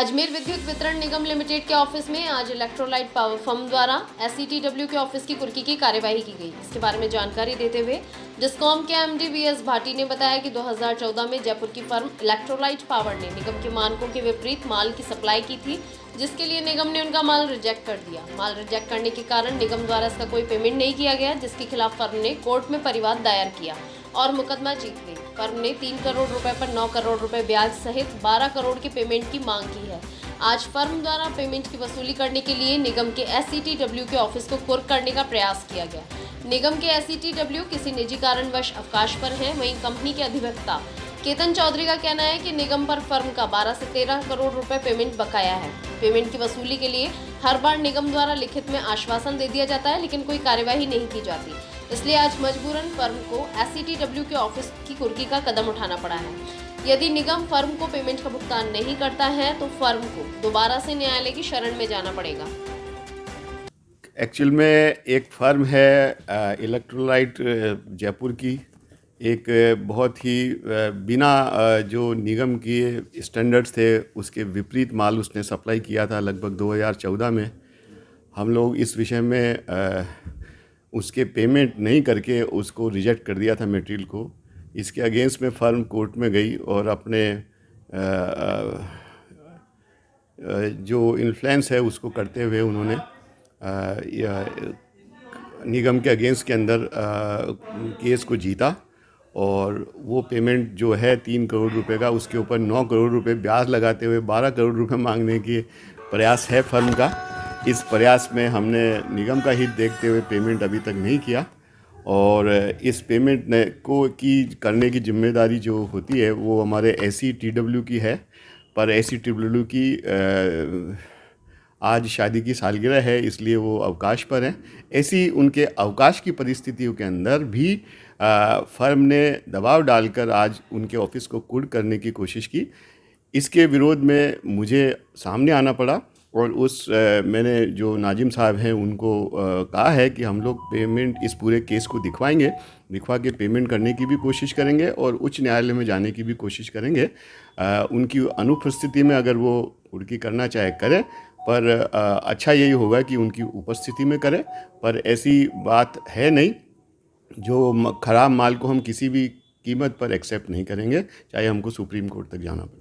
अजमेर विद्युत वितरण निगम लिमिटेड के ऑफिस में आज इलेक्ट्रोलाइट पावर फर्म द्वारा SCTW के ऑफिस की कुर्की की कार्यवाही की गई। इसके बारे में जानकारी देते हुए डिस्कॉम के MD VS भाटी ने बताया कि 2014 में जयपुर की फर्म इलेक्ट्रोलाइट पावर ने निगम के मानकों के विपरीत माल की सप्लाई की थी, जिसके लिए निगम ने उनका माल रिजेक्ट कर दिया। माल रिजेक्ट करने के कारण निगम द्वारा इसका कोई पेमेंट नहीं किया गया, जिसके खिलाफ फर्म ने कोर्ट में परिवाद दायर किया और मुकदमा जीत गई। फर्म ने 3 करोड़ रुपए पर 9 करोड़ रुपए ब्याज सहित 12 करोड़ के पेमेंट की मांग की है। आज फर्म द्वारा पेमेंट की वसूली करने के लिए निगम के SCTW के ऑफिस को कुर्क करने का प्रयास किया गया। निगम के SCTW किसी निजी कारणवश अवकाश पर हैं। वहीं कंपनी के अधिवक्ता केतन चौधरी का कहना है कि निगम पर फर्म का 12 से 13 करोड़ रुपए पेमेंट बकाया है। पेमेंट की वसूली के लिए हर बार निगम द्वारा लिखित में आश्वासन दे दिया जाता है, लेकिन कोई कार्यवाही नहीं की जाती। इसलिए आज मजबूरन फर्म को SCTW के ऑफिस की कुर्की का कदम उठाना पड़ा है। यदि निगम फर्म को पेमेंट का भुगतान नहीं करता है तो फर्म को दोबारा से न्यायालय की शरण में जाना पड़ेगा। एक्चुअल में एक फर्म है इलेक्ट्रोलाइट जयपुर की, एक बहुत ही बिना जो निगम के स्टैंडर्ड्स थे उसके विपरीत माल उसने सप्लाई किया था लगभग 2014 में। हम लोग इस विषय में उसके पेमेंट नहीं करके उसको रिजेक्ट कर दिया था मटेरियल को। इसके अगेंस्ट में फर्म कोर्ट में गई और अपने जो इन्फ्लुएंस है उसको करते हुए उन्होंने निगम के अगेंस्ट के अंदर केस को जीता और वो पेमेंट जो है 3 करोड़ रुपए का, उसके ऊपर 9 करोड़ रुपए ब्याज लगाते हुए 12 करोड़ रुपए मांगने की प्रयास है फर्म का। इस प्रयास में हमने निगम का हित देखते हुए पेमेंट अभी तक नहीं किया और इस पेमेंट की करने की जिम्मेदारी जो होती है वो हमारे SCTW की है। पर SCTW की आज शादी की सालगिरह है, इसलिए वो अवकाश पर हैं। ऐसी उनके अवकाश की परिस्थितियों के अंदर भी फर्म ने दबाव डालकर आज उनके ऑफिस को कुर्क करने की कोशिश की। इसके विरोध में मुझे सामने आना पड़ा और मैंने जो नाजिम साहब हैं उनको कहा है कि हम लोग पेमेंट इस पूरे केस को दिखवा के पेमेंट करने की भी कोशिश करेंगे और उच्च न्यायालय में जाने की भी कोशिश करेंगे। उनकी अनुपस्थिति में अगर वो कुर्की करना चाहे करें, पर अच्छा यही होगा कि उनकी उपस्थिति में करें। पर ऐसी बात है नहीं, जो ख़राब माल को हम किसी भी कीमत पर एक्सेप्ट नहीं करेंगे, चाहे हमको सुप्रीम कोर्ट तक जाना पड़े।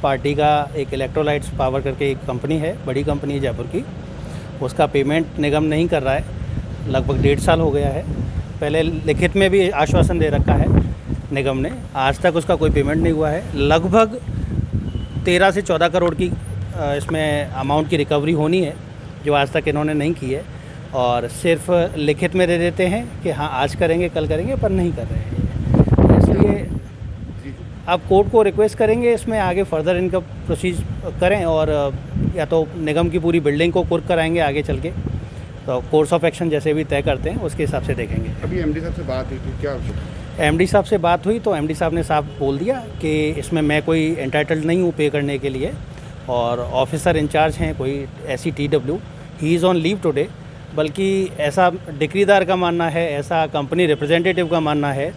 पार्टी का एक इलेक्ट्रोलाइट्स पावर करके एक कंपनी है, बड़ी कंपनी है जयपुर की, उसका पेमेंट निगम नहीं कर रहा है। लगभग 1.5 साल हो गया है। पहले लिखित में भी आश्वासन दे रखा है निगम ने, आज तक उसका कोई पेमेंट नहीं हुआ है। लगभग 13 से 14 करोड़ की इसमें अमाउंट की रिकवरी होनी है, जो आज तक इन्होंने नहीं की है और सिर्फ लिखित में दे देते हैं कि हाँ आज करेंगे कल करेंगे, पर नहीं कर रहे हैं। इसलिए अब कोर्ट को रिक्वेस्ट करेंगे इसमें आगे फर्दर इनका प्रोसीज करें और या तो निगम की पूरी बिल्डिंग को कुर्क कराएंगे आगे चल के, तो कोर्स ऑफ एक्शन जैसे भी तय करते हैं उसके हिसाब से देखेंगे। अभी MD साहब से बात हुई थी, क्या MD साहब से बात हुई तो MD साहब ने साफ बोल दिया कि इसमें मैं कोई एंटाइटल्ड नहीं हूँ पे करने के लिए, और ऑफिसर इंचार्ज हैं कोई SCTW, he is on leave today. बल्कि ऐसा डिक्रीदार का मानना है, ऐसा कंपनी रिप्रेजेंटेटिव का मानना है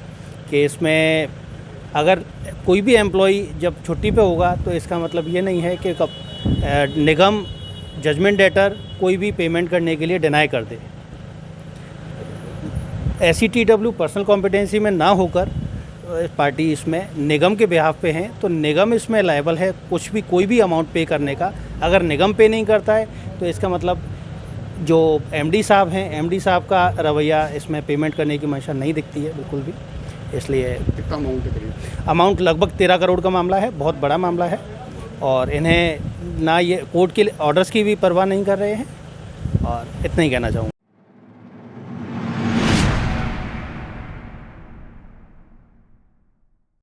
कि इसमें अगर कोई भी एम्प्लॉई जब छुट्टी पे होगा तो इसका मतलब ये नहीं है कि निगम जजमेंट डेटर कोई भी पेमेंट करने के लिए डिनाई कर दे। SCTW पर्सनल कॉम्पिटेंसी में ना होकर पार्टी इसमें निगम के बिहाफ पे हैं, तो निगम इसमें लायबल है कुछ भी कोई भी अमाउंट पे करने का। अगर निगम पे नहीं करता है तो इसका मतलब जो MD साहब हैं, MD साहब का रवैया इसमें पेमेंट करने की मंशा नहीं दिखती है बिल्कुल भी। इसलिए कितना अमाउंट है करीब? अमाउंट लगभग 13 करोड़ का मामला है, बहुत बड़ा मामला है और इन्हें ना ये कोर्ट के ऑर्डर्स की भी परवाह नहीं कर रहे हैं, और इतना ही कहना चाहूँगा।